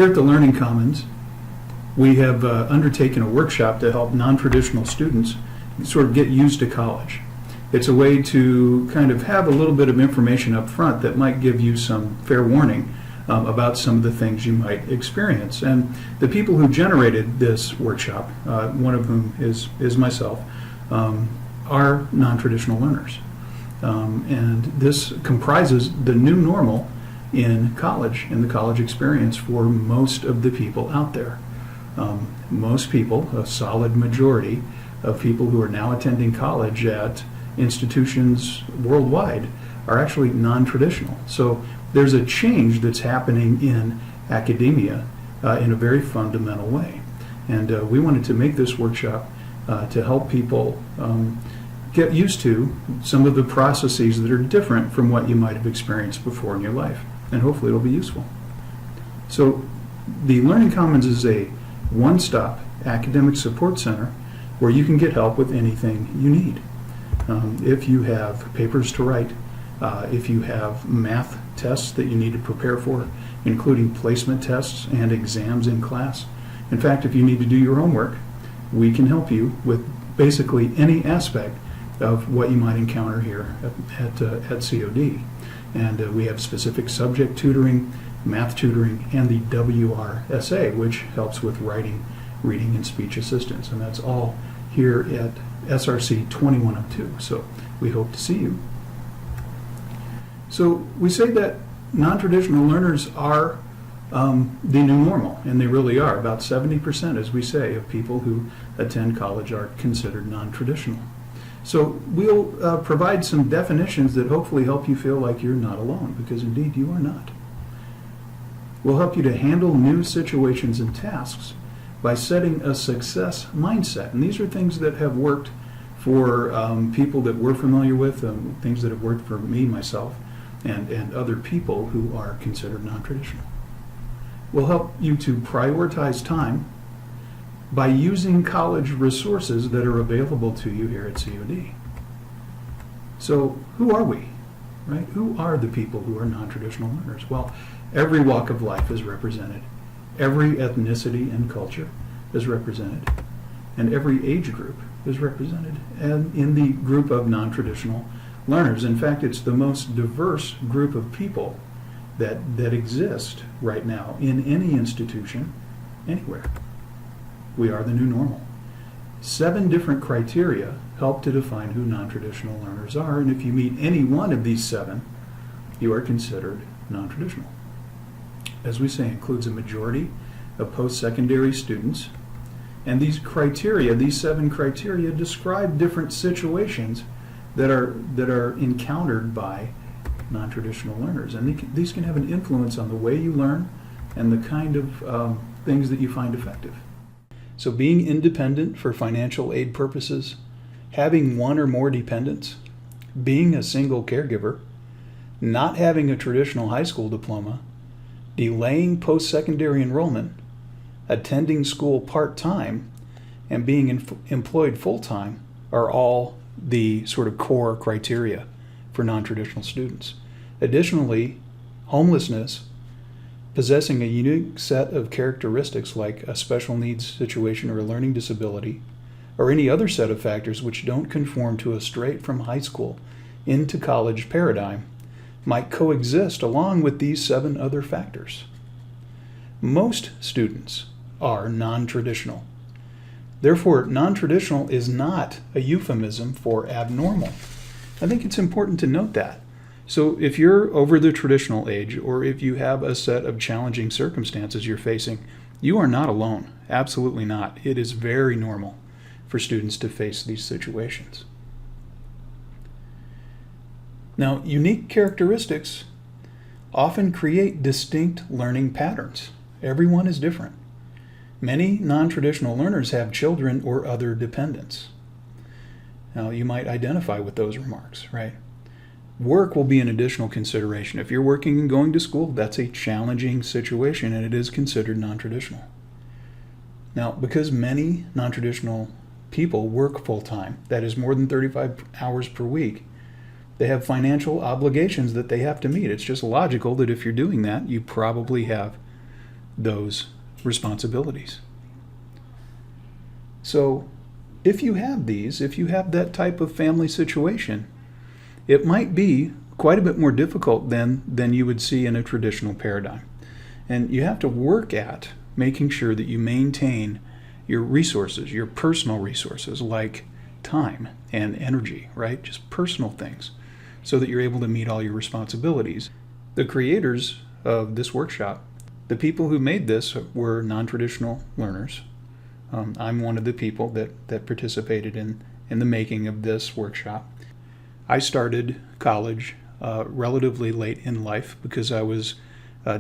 Here at the Learning Commons, we have undertaken a workshop to help non-traditional students sort of get used to college. It's a way to kind of have a little bit of information up front that might give you some fair warning about some of the things you might experience. And the people who generated this workshop, one of whom is myself, are non-traditional learners. And this comprises the new normal in college, in the college experience for most of the people out there. Most people, a solid majority of people who are now attending college at institutions worldwide, are actually non-traditional. So there's a change that's happening in academia in a very fundamental way. And we wanted to make this workshop to help people get used to some of the processes that are different from what you might have experienced before in your life. And hopefully it'll be useful. So the Learning Commons is a one-stop academic support center where you can get help with anything you need. If you have papers to write, if you have math tests that you need to prepare for, including placement tests and exams in class. In fact, if you need to do your homework, we can help you with basically any aspect of what you might encounter here at COD. And we have specific subject tutoring, math tutoring, and the WRSA, which helps with writing, reading, and speech assistance. And that's all here at SRC 2102. So we hope to see you. So we say that non-traditional learners are the new normal, and they really are. About 70%, as we say, of people who attend college are considered non-traditional. So we'll provide some definitions that hopefully help you feel like you're not alone, because indeed you are not. We'll help you to handle new situations and tasks by setting a success mindset. And these are things that have worked for people that we're familiar with, things that have worked for me, myself, and other people who are considered non-traditional. We'll help you to prioritize time by using college resources that are available to you here at COD. So who are we, right? Who are the people who are non-traditional learners? Well, every walk of life is represented. Every ethnicity and culture is represented. And every age group is represented and in the group of non-traditional learners. In fact, it's the most diverse group of people that exist right now in any institution, anywhere. We are the new normal. 7 different criteria help to define who non-traditional learners are, and if you meet any one of these 7, you are considered non-traditional. As we say, includes a majority of post-secondary students, and these criteria, these 7 criteria, describe different situations that are encountered by non-traditional learners, and these can have an influence on the way you learn and the kind of things that you find effective. So being independent for financial aid purposes, having one or more dependents, being a single caregiver, not having a traditional high school diploma, delaying post-secondary enrollment, attending school part-time, and being employed full-time are all the sort of core criteria for non-traditional students. Additionally, homelessness, possessing a unique set of characteristics like a special needs situation or a learning disability, or any other set of factors which don't conform to a straight from high school into college paradigm, might coexist along with these 7 other factors. Most students are non-traditional. Therefore, non-traditional is not a euphemism for abnormal. I think it's important to note that. So if you're over the traditional age, or if you have a set of challenging circumstances you're facing, you are not alone. Absolutely not. It is very normal for students to face these situations. Now, unique characteristics often create distinct learning patterns. Everyone is different. Many non-traditional learners have children or other dependents. Now, you might identify with those remarks, right? Work will be an additional consideration. If you're working and going to school, that's a challenging situation, and it is considered non-traditional. Now, because many non-traditional people work full-time, that is more than 35 hours per week, they have financial obligations that they have to meet. It's just logical that if you're doing that, you probably have those responsibilities. So if you have that type of family situation, it might be quite a bit more difficult than you would see in a traditional paradigm. And you have to work at making sure that you maintain your resources, your personal resources like time and energy, right? Just personal things, so that you're able to meet all your responsibilities. The creators of this workshop, the people who made this, were non-traditional learners. I'm one of the people that participated in the making of this workshop. I started college relatively late in life because I was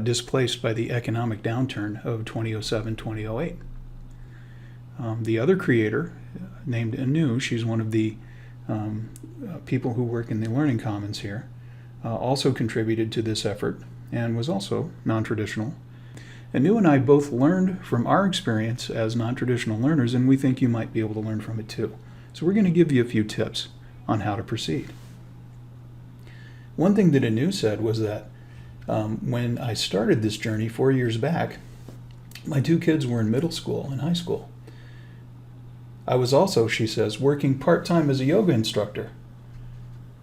displaced by the economic downturn of 2007-2008. The other creator, named Anu, she's one of the people who work in the Learning Commons here, also contributed to this effort and was also non-traditional. Anu and I both learned from our experience as non-traditional learners, and we think you might be able to learn from it too. So we're going to give you a few tips on how to proceed. One thing that Anu said was that when I started this journey 4 years back, my two kids were in middle school and high school. I was also, she says, working part-time as a yoga instructor.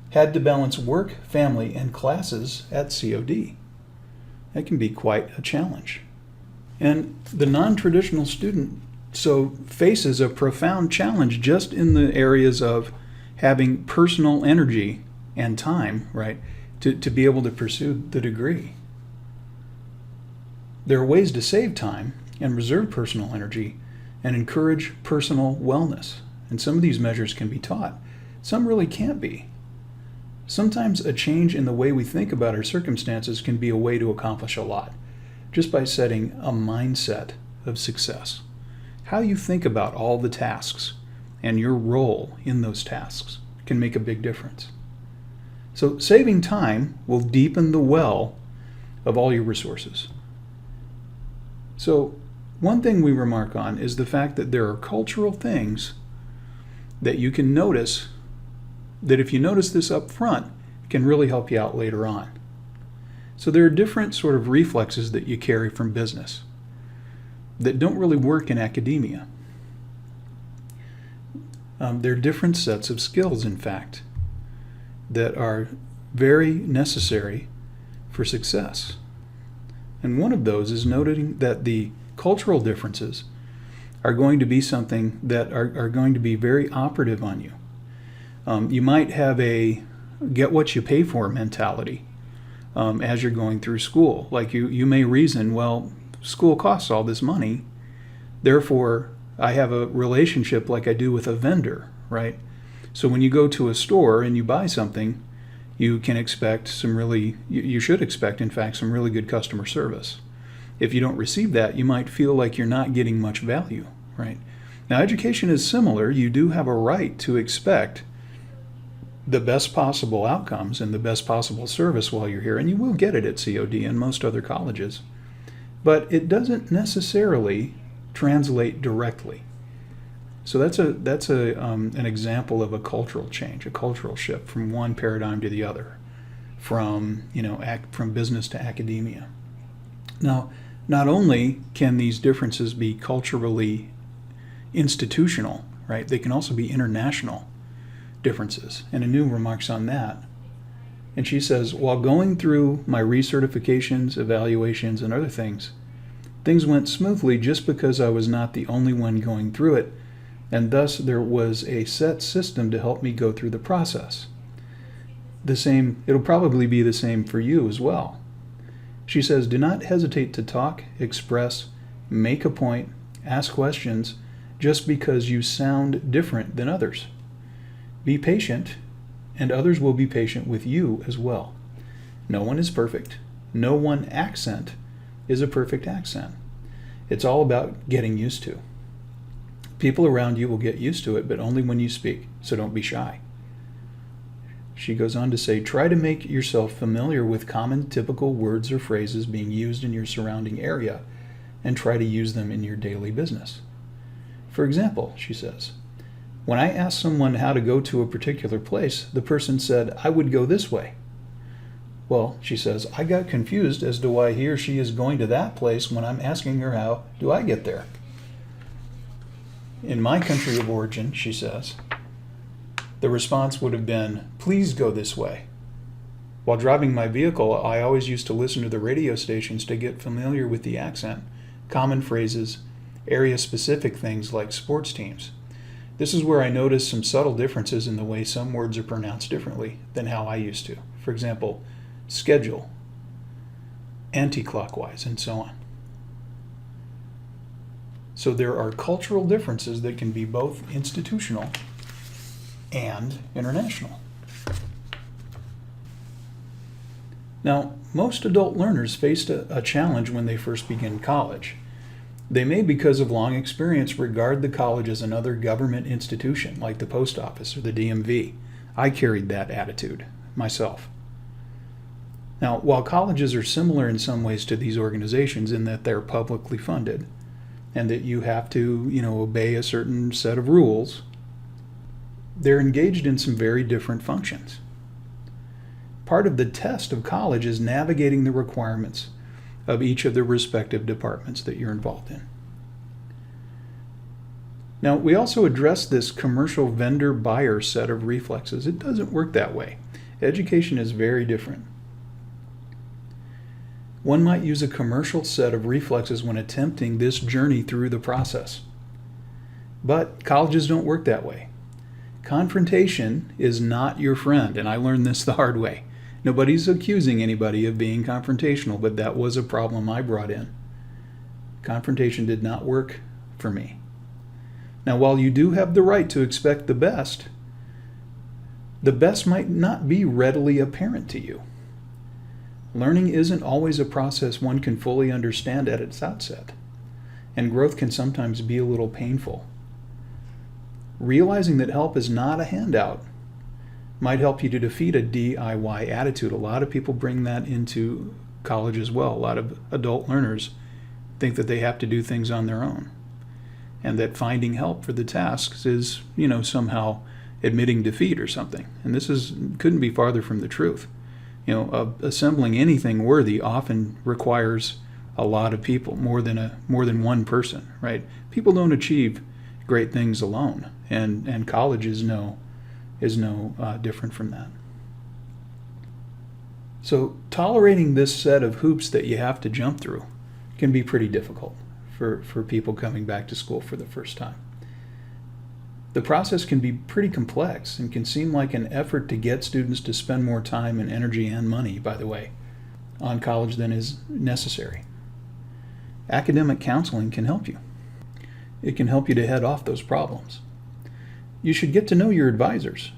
Had to balance work, family, and classes at COD. That can be quite a challenge. And the non-traditional student faces a profound challenge just in the areas of having personal energy and time, right, to be able to pursue the degree. There are ways to save time and reserve personal energy and encourage personal wellness. And some of these measures can be taught. Some really can't be. Sometimes a change in the way we think about our circumstances can be a way to accomplish a lot, just by setting a mindset of success. How you think about all the tasks and your role in those tasks can make a big difference. So saving time will deepen the well of all your resources. So one thing we remark on is the fact that there are cultural things that you can notice that if you notice this up front, can really help you out later on. So there are different sort of reflexes that you carry from business that don't really work in academia. There are different sets of skills, in fact, that are very necessary for success. And one of those is noting that the cultural differences are going to be something that are going to be very operative on you. You might have a get what you pay for mentality as you're going through school. Like you may reason, well, school costs all this money, therefore I have a relationship like I do with a vendor, right? So when you go to a store and you buy something, you can expect you should expect, in fact, some really good customer service. If you don't receive that, you might feel like you're not getting much value, right? Now, education is similar. You do have a right to expect the best possible outcomes and the best possible service while you're here, and you will get it at COD and most other colleges. But it doesn't necessarily translate directly. So that's an example of a cultural change, a cultural shift from one paradigm to the other, from business to academia. Now, not only can these differences be culturally institutional, right? They can also be international differences. And Anu remarks on that. And she says, while going through my recertifications, evaluations, and other things went smoothly just because I was not the only one going through it, and thus there was a set system to help me go through the process. It'll probably be the same for you as well. She says, do not hesitate to talk, express, make a point, ask questions just because you sound different than others. Be patient, and others will be patient with you as well. No one is perfect. No one accent is a perfect accent. It's all about getting used to. People around you will get used to it, but only when you speak, so don't be shy. She goes on to say, try to make yourself familiar with common typical words or phrases being used in your surrounding area and try to use them in your daily business. For example, she says, when I asked someone how to go to a particular place, the person said, I would go this way. Well, she says, I got confused as to why he or she is going to that place when I'm asking her how do I get there. In my country of origin, she says, the response would have been, please go this way. While driving my vehicle, I always used to listen to the radio stations to get familiar with the accent, common phrases, area-specific things like sports teams. This is where I noticed some subtle differences in the way some words are pronounced differently than how I used to. For example, schedule, anti-clockwise, and so on. So there are cultural differences that can be both institutional and international. Now, most adult learners face a challenge when they first begin college. They may, because of long experience, regard the college as another government institution, like the post office or the DMV. I carried that attitude myself. Now, while colleges are similar in some ways to these organizations in that they're publicly funded and that you have to, obey a certain set of rules, they're engaged in some very different functions. Part of the test of college is navigating the requirements of each of the respective departments that you're involved in. Now, we also address this commercial vendor-buyer set of reflexes. It doesn't work that way. Education is very different. One might use a commercial set of reflexes when attempting this journey through the process. But colleges don't work that way. Confrontation is not your friend, and I learned this the hard way. Nobody's accusing anybody of being confrontational, but that was a problem I brought in. Confrontation did not work for me. Now, while you do have the right to expect the best might not be readily apparent to you. Learning isn't always a process one can fully understand at its outset, and growth can sometimes be a little painful. Realizing that help is not a handout might help you to defeat a DIY attitude. A lot of people bring that into college as well. A lot of adult learners think that they have to do things on their own, and that finding help for the tasks is, somehow admitting defeat or something. And this couldn't be farther from the truth. Assembling anything worthy often requires a lot of people, more than one person, right? People don't achieve great things alone, and college is no different from that. So tolerating this set of hoops that you have to jump through can be pretty difficult for people coming back to school for the first time. The process can be pretty complex and can seem like an effort to get students to spend more time and energy and money, by the way, on college than is necessary. Academic counseling can help you. It can help you to head off those problems. You should get to know your advisors.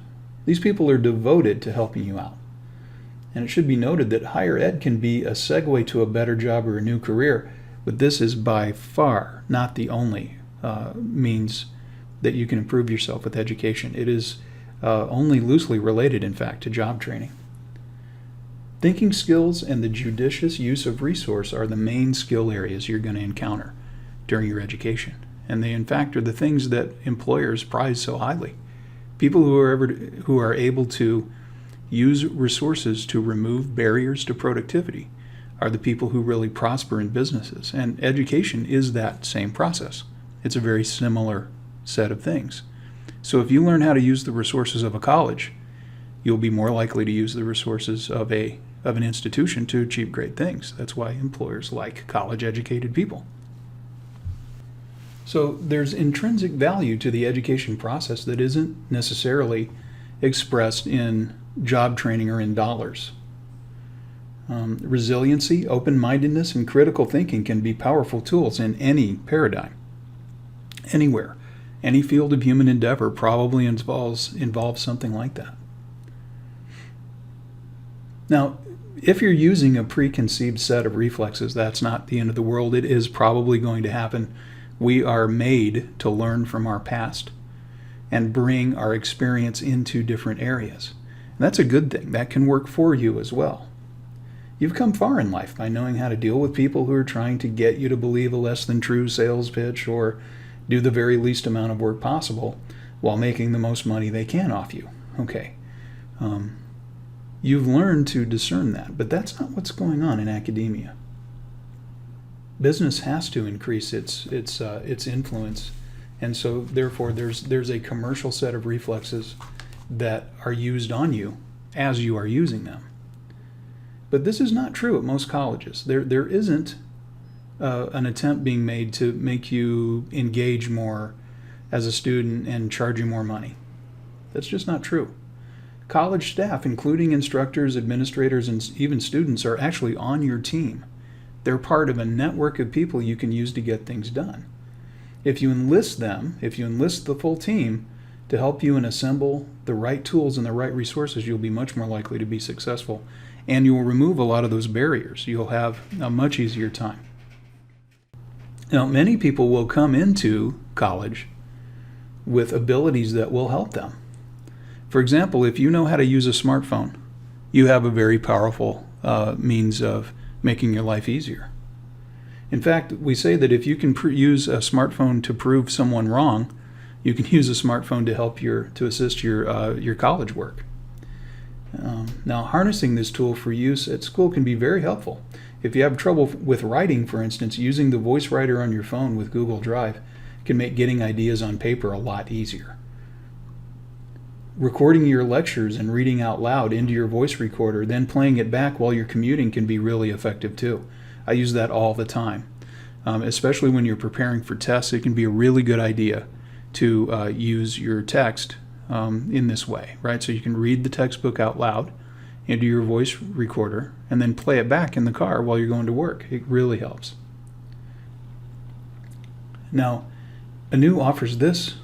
These people are devoted to helping you out. And it should be noted that higher ed can be a segue to a better job or a new career, but this is by far not the only means that you can improve yourself with education. It is only loosely related, in fact, to job training. Thinking skills and the judicious use of resource are the main skill areas you're going to encounter during your education. And they, in fact, are the things that employers prize so highly. People who are able to use resources to remove barriers to productivity are the people who really prosper in businesses. And education is that same process. It's a very similar set of things. So if you learn how to use the resources of a college, you'll be more likely to use the resources of an institution to achieve great things. That's why employers like college-educated people. So there's intrinsic value to the education process that isn't necessarily expressed in job training or in dollars. Resiliency, open-mindedness, and critical thinking can be powerful tools in any paradigm, anywhere. Any field of human endeavor probably involves something like that. Now, if you're using a preconceived set of reflexes, that's not the end of the world. It is probably going to happen. We are made to learn from our past and bring our experience into different areas. And that's a good thing. That can work for you as well. You've come far in life by knowing how to deal with people who are trying to get you to believe a less than true sales pitch or do the very least amount of work possible while making the most money they can off you. Okay. you've learned to discern that, but that's not what's going on in academia. Business has to increase its influence, and so therefore there's a commercial set of reflexes that are used on you as you are using them. But this is not true at most colleges. There isn't an attempt being made to make you engage more as a student and charge you more money. That's just not true. College staff, including instructors, administrators, and even students, are actually on your team. They're part of a network of people you can use to get things done. If you enlist them, if you enlist the full team to help you and assemble the right tools and the right resources, you'll be much more likely to be successful, and you will remove a lot of those barriers. You'll have a much easier time. Now, many people will come into college with abilities that will help them. For example, if you know how to use a smartphone, you have a very powerful means of making your life easier. In fact, we say that if you can use a smartphone to prove someone wrong, you can use a smartphone to help to assist your college work. Now, harnessing this tool for use at school can be very helpful. If you have trouble with writing, for instance, using the voice writer on your phone with Google Drive can make getting ideas on paper a lot easier. Recording your lectures and reading out loud into your voice recorder, then playing it back while you're commuting can be really effective too. I use that all the time. Especially when you're preparing for tests, it can be a really good idea to use your text in this way, right? So you can read the textbook out loud into your voice recorder and then play it back in the car while you're going to work. It really helps. Now, Anu offers this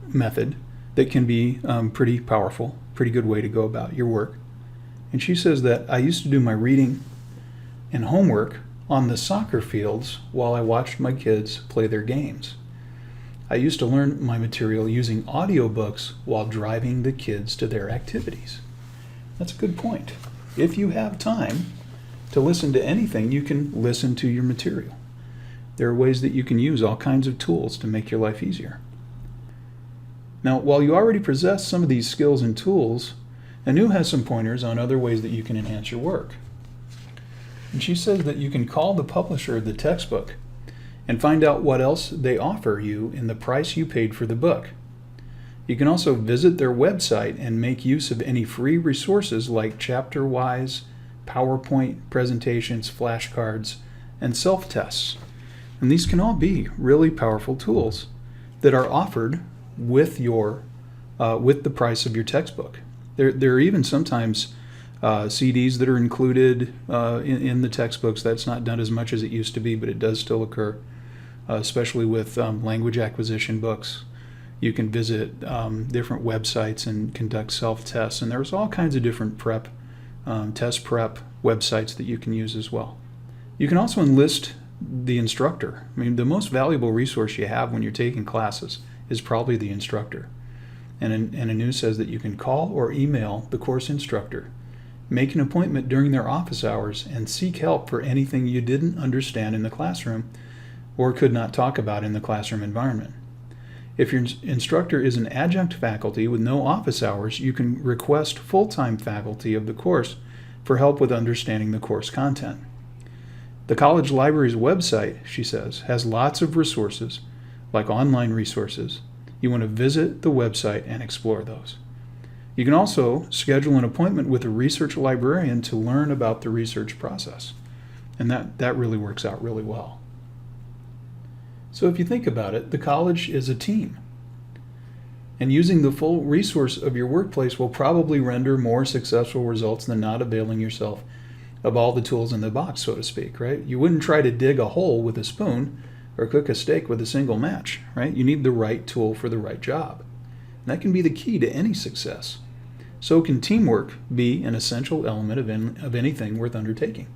method that can be pretty powerful, pretty good way to go about your work. And she says that I used to do my reading and homework on the soccer fields while I watched my kids play their games. I used to learn my material using audiobooks while driving the kids to their activities. That's a good point. If you have time to listen to anything, you can listen to your material. There are ways that you can use all kinds of tools to make your life easier. Now, while you already possess some of these skills and tools, Anu has some pointers on other ways that you can enhance your work. And she says that you can call the publisher of the textbook and find out what else they offer you in the price you paid for the book. You can also visit their website and make use of any free resources like chapter-wise, PowerPoint presentations, flashcards, and self-tests. And these can all be really powerful tools that are offered with the price of your textbook. There are even sometimes CDs that are included in the textbooks. That's not done as much as it used to be, but it does still occur, especially with language acquisition books. You can visit different websites and conduct self-tests, and there's all kinds of different test prep websites that you can use as well. You can also enlist the instructor. I mean, the most valuable resource you have when you're taking classes is probably the instructor. And Anu says that you can call or email the course instructor, make an appointment during their office hours, and seek help for anything you didn't understand in the classroom or could not talk about in the classroom environment. If your instructor is an adjunct faculty with no office hours, you can request full-time faculty of the course for help with understanding the course content. The college library's website, she says, has lots of resources, like online resources. You want to visit the website and explore those. You can also schedule an appointment with a research librarian to learn about the research process. And that really works out really well. So if you think about it, the college is a team. And using the full resource of your workplace will probably render more successful results than not availing yourself of all the tools in the box, so to speak, right? You wouldn't try to dig a hole with a spoon or cook a steak with a single match, right? You need the right tool for the right job. And that can be the key to any success. So can teamwork be an essential element of anything worth undertaking.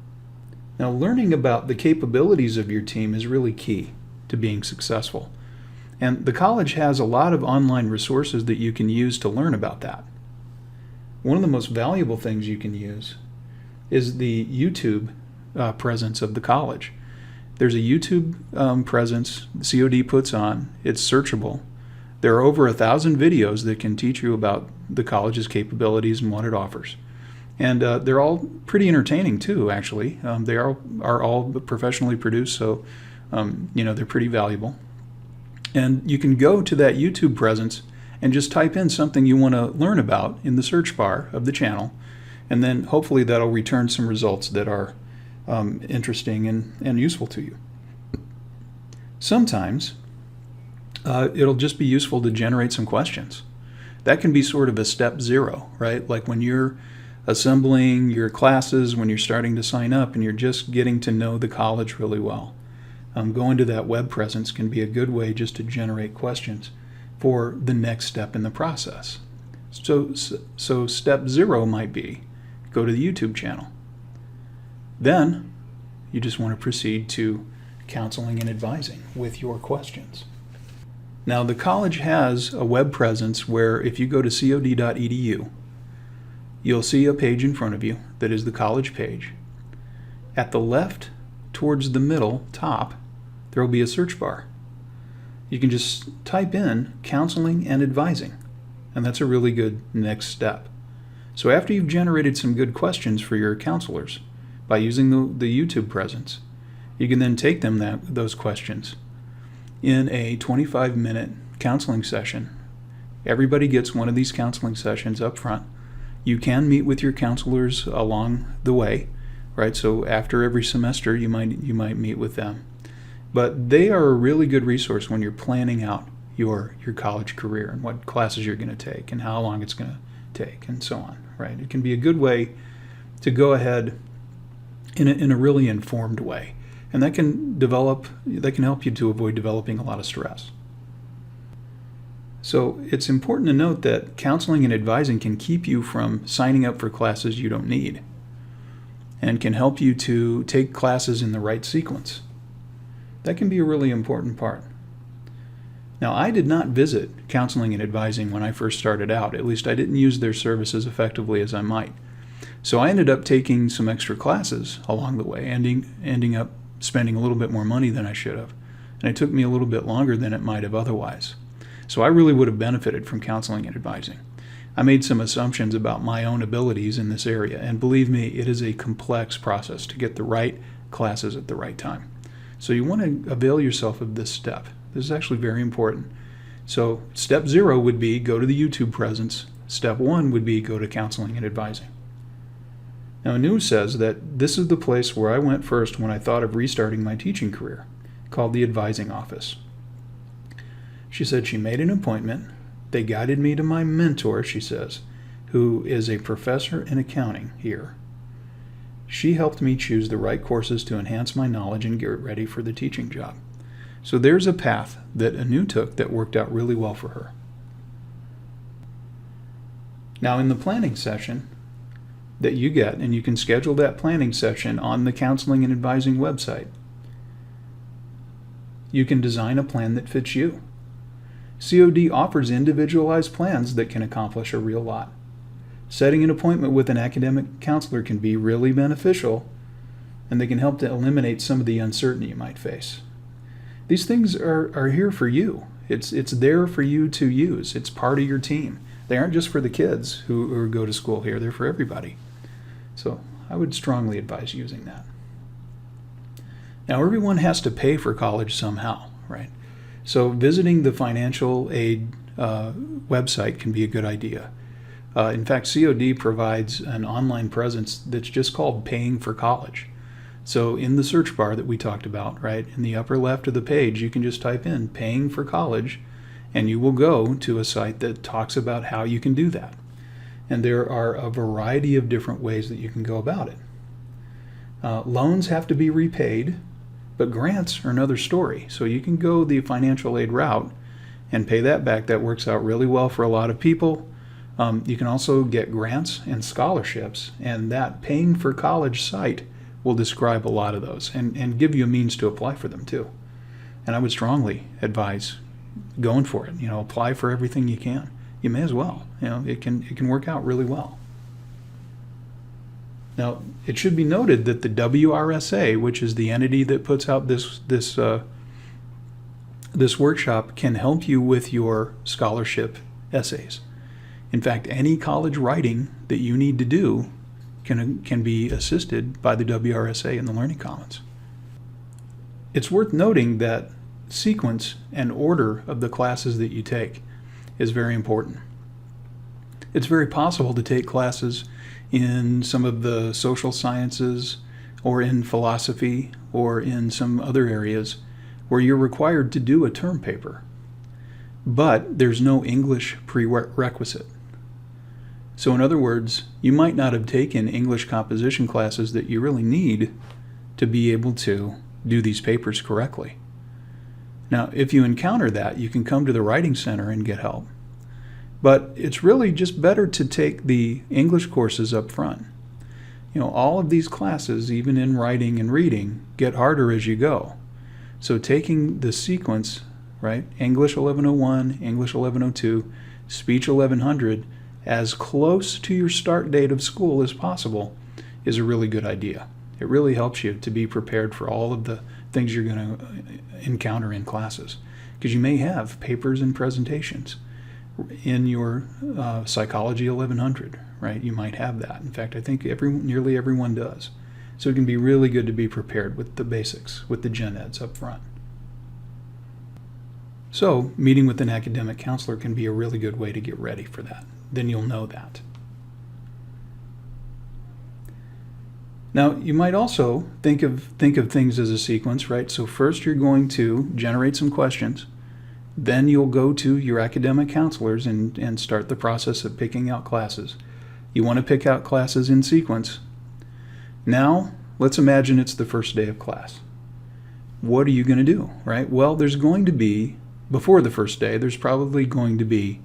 Now, learning about the capabilities of your team is really key to being successful. And the college has a lot of online resources that you can use to learn about that. One of the most valuable things you can use is the YouTube presence of the college. There's a YouTube presence COD puts on. It's searchable. There are over 1,000 videos that can teach you about the college's capabilities and what it offers. And they're all pretty entertaining too, actually. They are all professionally produced, so they're pretty valuable. And you can go to that YouTube presence and just type in something you want to learn about in the search bar of the channel, and then hopefully that'll return some results that are interesting and useful to you. Sometimes it'll just be useful to generate some questions. That can be sort of a step zero, right? Like when you're assembling your classes, when you're starting to sign up and you're just getting to know the college really well. Going to that web presence can be a good way just to generate questions for the next step in the process. So step zero might be go to the YouTube channel. Then you just want to proceed to counseling and advising with your questions. Now, the college has a web presence where if you go to cod.edu, you'll see a page in front of you that is the college page. At the left, towards the middle, top, there will be a search bar. You can just type in counseling and advising, and that's a really good next step. So after you've generated some good questions for your counselors by using the YouTube presence, you can then take them those questions in a 25-minute counseling session. Everybody gets one of these counseling sessions up front. You can meet with your counselors along the way, right? So after every semester, you might meet with them. But they are a really good resource when you're planning out your college career and what classes you're going to take and how long it's going to take and so on, right? It can be a good way to go ahead in a really informed way. And that can help you to avoid developing a lot of stress. So it's important to note that counseling and advising can keep you from signing up for classes you don't need and can help you to take classes in the right sequence. That can be a really important part. Now, I did not visit counseling and advising when I first started out. At least I didn't use their services effectively as I might. So I ended up taking some extra classes along the way, ending up spending a little bit more money than I should have. And it took me a little bit longer than it might have otherwise. So I really would have benefited from counseling and advising. I made some assumptions about my own abilities in this area, and believe me, it is a complex process to get the right classes at the right time. So you want to avail yourself of this step. This is actually very important. So step 0 would be go to the YouTube presence. Step 1 would be go to counseling and advising. Now, Anu says that this is the place where I went first when I thought of restarting my teaching career, called the advising office. She said she made an appointment. They guided me to my mentor, she says, who is a professor in accounting here. She helped me choose the right courses to enhance my knowledge and get ready for the teaching job. So there's a path that Anu took that worked out really well for her. Now, in the planning session that you get, and you can schedule that planning session on the Counseling and Advising website, you can design a plan that fits you. COD offers individualized plans that can accomplish a real lot. Setting an appointment with an academic counselor can be really beneficial, and they can help to eliminate some of the uncertainty you might face. These things are here for you. It's there for you to use. It's part of your team. They aren't just for the kids who go to school here. They're for everybody. So I would strongly advise using that. Now, everyone has to pay for college somehow, right? So visiting the financial aid website can be a good idea. In fact, COD provides an online presence that's just called Paying for College. So in the search bar that we talked about, right, in the upper left of the page, you can just type in Paying for College, and you will go to a site that talks about how you can do that. And there are a variety of different ways that you can go about it. Loans have to be repaid, but grants are another story. So you can go the financial aid route and pay that back. That works out really well for a lot of people. You can also get grants and scholarships, and that Paying for College site will describe a lot of those and give you a means to apply for them too. And I would strongly advise going for it. Apply for everything you can. You may as well. It can work out really well. Now, it should be noted that the WRSA, which is the entity that puts out this workshop, can help you with your scholarship essays. In fact, any college writing that you need to do can be assisted by the WRSA and the Learning Commons. It's worth noting that sequence and order of the classes that you take is very important. It's very possible to take classes in some of the social sciences or in philosophy or in some other areas where you're required to do a term paper, but there's no English prerequisite. So in other words, you might not have taken English composition classes that you really need to be able to do these papers correctly. Now, if you encounter that, you can come to the Writing Center and get help. But it's really just better to take the English courses up front. All of these classes, even in writing and reading, get harder as you go. So taking the sequence, right, English 1101, English 1102, Speech 1100, as close to your start date of school as possible is a really good idea. It really helps you to be prepared for all of the things you're going to encounter in classes, because you may have papers and presentations in your Psychology 1100, right? You might have that. In fact, I think nearly everyone does. So it can be really good to be prepared with the basics, with the gen eds up front. So meeting with an academic counselor can be a really good way to get ready for that. Then you'll know that. Now, you might also think of things as a sequence, right? So first you're going to generate some questions. Then you'll go to your academic counselors and start the process of picking out classes. You want to pick out classes in sequence. Now, let's imagine it's the first day of class. What are you going to do, right? Well, there's going to be, before the first day, there's probably going to be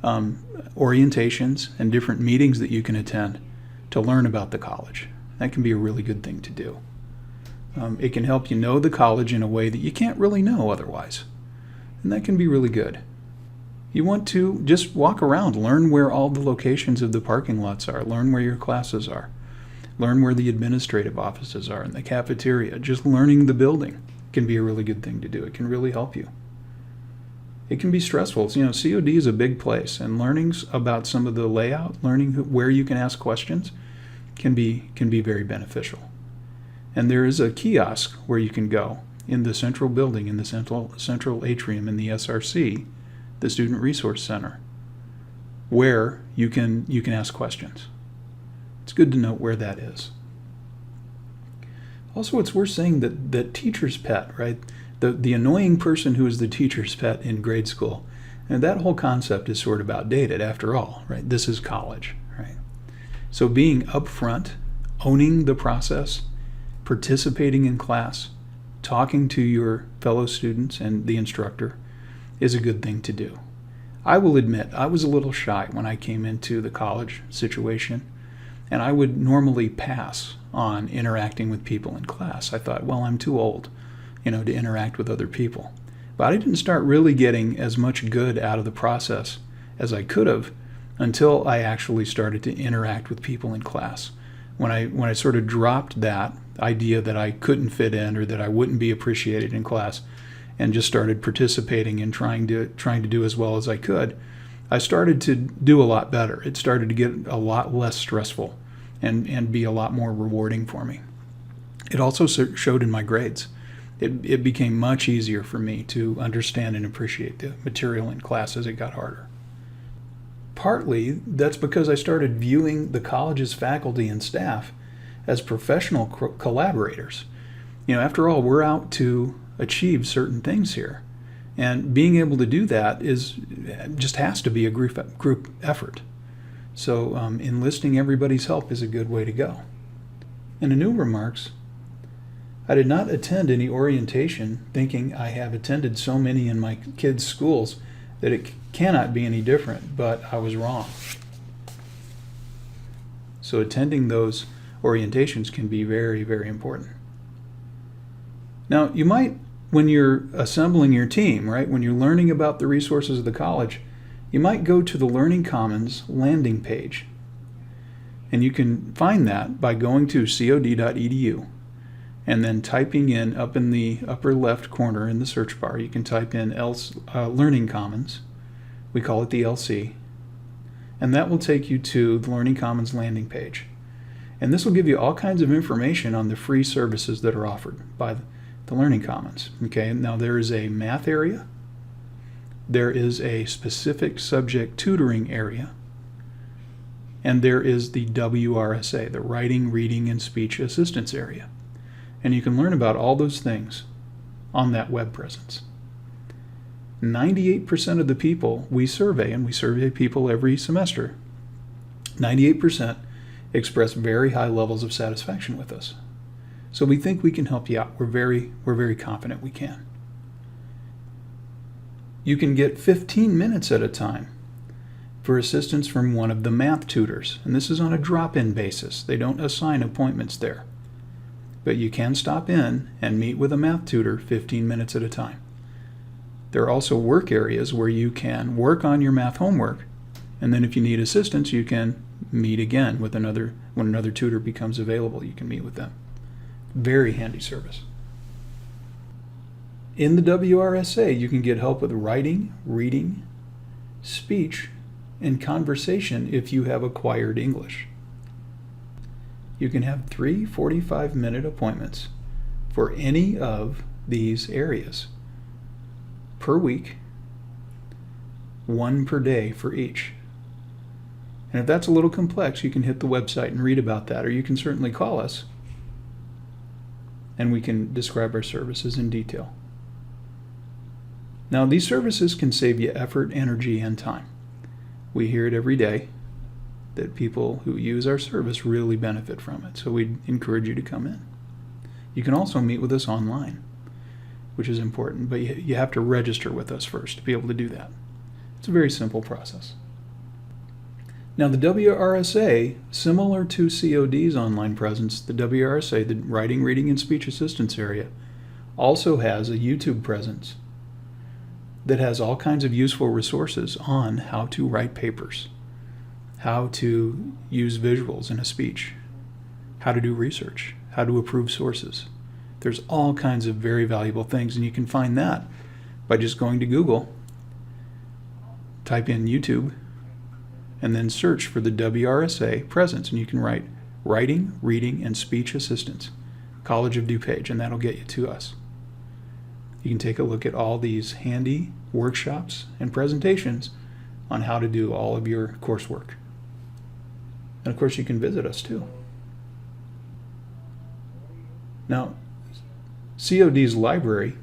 orientations and different meetings that you can attend to learn about the college. That can be a really good thing to do. It can help you know the college in a way that you can't really know otherwise. And that can be really good. You want to just walk around, learn where all the locations of the parking lots are, learn where your classes are, learn where the administrative offices are and the cafeteria. Just learning the building can be a really good thing to do. It can really help you. It can be stressful. COD is a big place, and learning about some of the layout, learning where you can ask questions can be very beneficial. And there is a kiosk where you can go in the central building, in the central atrium in the SRC, the Student Resource Center, where you can ask questions. It's good to note where that is. Also, it's worth saying that teacher's pet, right? The annoying person who is the teacher's pet in grade school, and that whole concept is sort of outdated after all, right? This is college, right? So being upfront, owning the process, participating in class, talking to your fellow students and the instructor is a good thing to do. I will admit, I was a little shy when I came into the college situation, and I would normally pass on interacting with people in class. I thought, well, I'm too old, to interact with other people. But I didn't start really getting as much good out of the process as I could have until I actually started to interact with people in class. When I sort of dropped that idea that I couldn't fit in or that I wouldn't be appreciated in class and just started participating and trying to do as well as I could, I started to do a lot better. It started to get a lot less stressful and be a lot more rewarding for me. It also showed in my grades. It became much easier for me to understand and appreciate the material in class as it got harder. Partly, that's because I started viewing the college's faculty and staff as professional collaborators. After all, we're out to achieve certain things here. And being able to do that just has to be a group effort. So enlisting everybody's help is a good way to go. In the new remarks, I did not attend any orientation thinking I have attended so many in my kids' schools that it cannot be any different, but I was wrong. So attending those orientations can be very, very important. Now, you might, when you're assembling your team, right, when you're learning about the resources of the college, you might go to the Learning Commons landing page. And you can find that by going to cod.edu and then typing in up in the upper left corner in the search bar, you can type in Learning Commons. We call it the LC. And that will take you to the Learning Commons landing page. And this will give you all kinds of information on the free services that are offered by the Learning Commons. Okay, now there is a math area, there is a specific subject tutoring area, and there is the WRSA, the Writing, Reading, and Speech Assistance area. And you can learn about all those things on that web presence. 98% of the people we survey, and we survey people every semester, 98% express very high levels of satisfaction with us. So we think we can help you out. We're very confident we can. You can get 15 minutes at a time for assistance from one of the math tutors. And this is on a drop-in basis. They don't assign appointments there. But you can stop in and meet with a math tutor 15 minutes at a time. There are also work areas where you can work on your math homework, and then if you need assistance, you can meet again with when another tutor becomes available. You can meet with them. Very handy service. In the WRSA, you can get help with writing, reading, speech, and conversation if you have acquired English. You can have 3 45-minute appointments for any of these areas per week, 1 per day for each. And if that's a little complex, you can hit the website and read about that, or you can certainly call us and we can describe our services in detail. Now, these services can save you effort, energy, and time. We hear it every day that people who use our service really benefit from it, so we encourage you to come in. You can also meet with us online, which is important, but you have to register with us first to be able to do that. It's a very simple process. Now, the WRSA, similar to COD's online presence, the WRSA, the Writing, Reading, and Speech Assistance area, also has a YouTube presence that has all kinds of useful resources on how to write papers, how to use visuals in a speech, how to do research, how to approve sources. There's all kinds of very valuable things, and you can find that by just going to Google, type in YouTube, and then search for the WRSA presence, and you can write Writing, Reading, and Speech Assistance, College of DuPage, and that'll get you to us. You can take a look at all these handy workshops and presentations on how to do all of your coursework. And of course, you can visit us too. Now, COD's library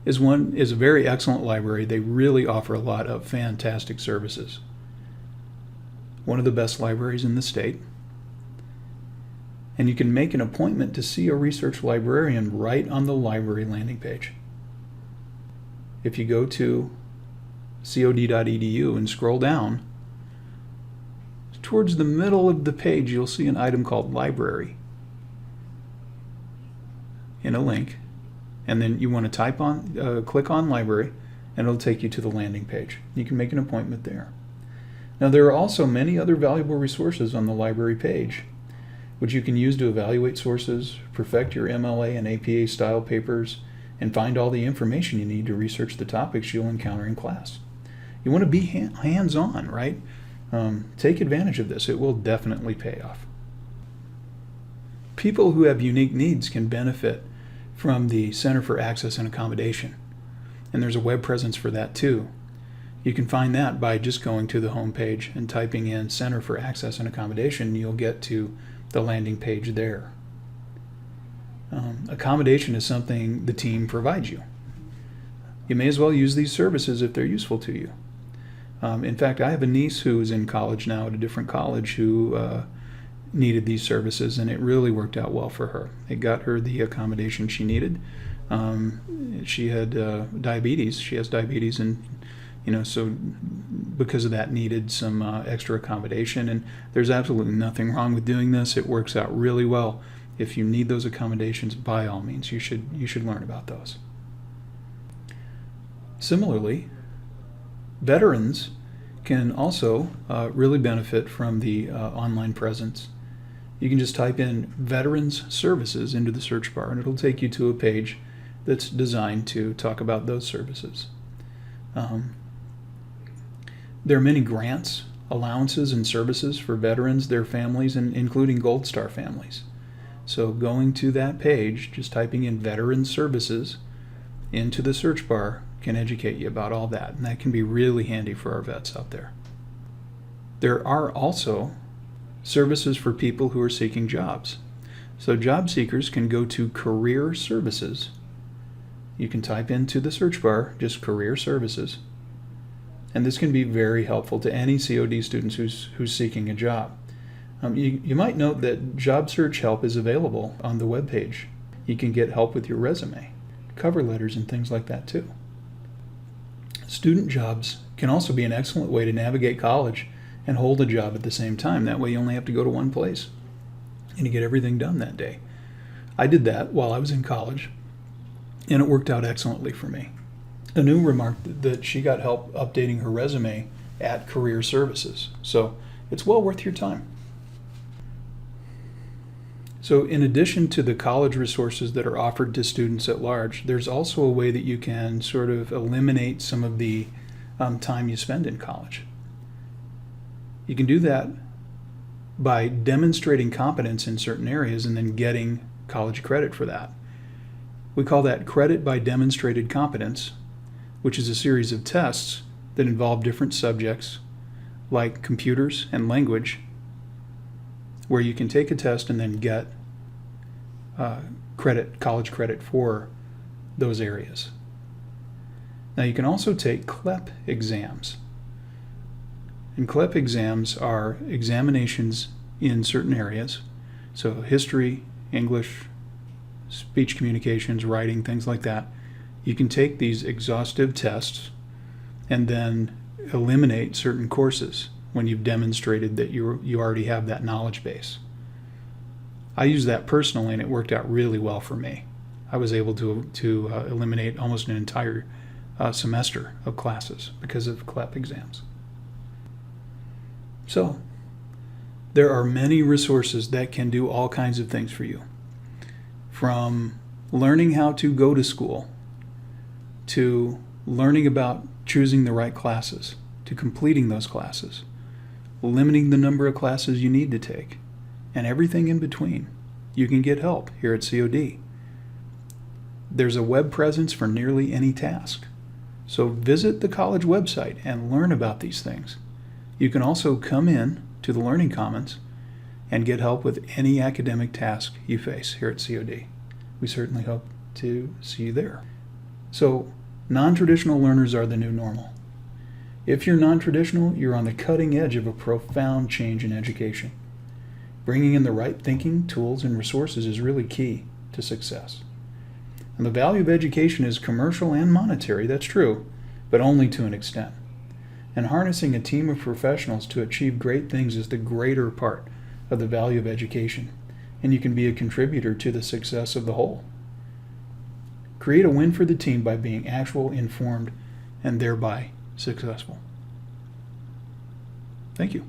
is a very excellent library. They really offer a lot of fantastic services. One of the best libraries in the state. And you can make an appointment to see a research librarian right on the library landing page. If you go to cod.edu and scroll down, towards the middle of the page, you'll see an item called Library in a link. And then you want to click on Library, and it'll take you to the landing page. You can make an appointment there. Now, there are also many other valuable resources on the library page, which you can use to evaluate sources, perfect your MLA and APA style papers, and find all the information you need to research the topics you'll encounter in class. You want to be hands-on, right? Take advantage of this. It will definitely pay off. People who have unique needs can benefit from the Center for Access and Accommodation, and there's a web presence for that too. You can find that by just going to the home page and typing in Center for Access and Accommodation. You'll get to the landing page there. Accommodation is something the team provides you. You may as well use these services if they're useful to you. In fact, I have a niece who is in college now at a different college who needed these services, and it really worked out well for her. It got her the accommodation she needed. She had diabetes. She has diabetes, and so because of that, needed some extra accommodation. And there's absolutely nothing wrong with doing this. It works out really well. If you need those accommodations, by all means, you should learn about those. Similarly, veterans can also really benefit from the online presence. You can just type in Veterans Services into the search bar, and it'll take you to a page that's designed to talk about those services. There are many grants allowances and services for veterans, their families, and including Gold Star families. So going to that page, just typing in Veteran Services into the search bar can educate you about all that, and that can be really handy for our vets out there. There are also services for people who are seeking jobs. So job seekers can go to Career Services. You can type into the search bar just Career Services, and this can be very helpful to any COD students who's seeking a job. You might note that job search help is available on the webpage. You can get help with your resume, cover letters, and things like that too. Student jobs can also be an excellent way to navigate college and hold a job at the same time. That way you only have to go to one place and you get everything done that day. I did that while I was in college, and it worked out excellently for me. Anu remarked that she got help updating her resume at Career Services, so it's well worth your time. So in addition to the college resources that are offered to students at large, there's also a way that you can sort of eliminate some of the time you spend in college. You can do that by demonstrating competence in certain areas and then getting college credit for that. We call that credit by demonstrated competence, which is a series of tests that involve different subjects like computers and language, where you can take a test and then get college credit for those areas. Now you can also take CLEP exams. And CLEP exams are examinations in certain areas, so history, English, speech communications, writing, things like that. You can take these exhaustive tests and then eliminate certain courses when you've demonstrated that you already have that knowledge base. I used that personally, and it worked out really well for me. I was able to eliminate almost an entire semester of classes because of CLEP exams. So, there are many resources that can do all kinds of things for you. From learning how to go to school, to learning about choosing the right classes, to completing those classes, limiting the number of classes you need to take, and everything in between. You can get help here at COD. There's a web presence for nearly any task. So visit the college website and learn about these things. You can also come in to the Learning Commons and get help with any academic task you face here at COD. We certainly hope to see you there. So, non-traditional learners are the new normal. If you're non-traditional, you're on the cutting edge of a profound change in education. Bringing in the right thinking, tools, and resources is really key to success. And the value of education is commercial and monetary, that's true, but only to an extent. And harnessing a team of professionals to achieve great things is the greater part of the value of education, and you can be a contributor to the success of the whole. Create a win for the team by being actual, informed, and thereby successful. Thank you.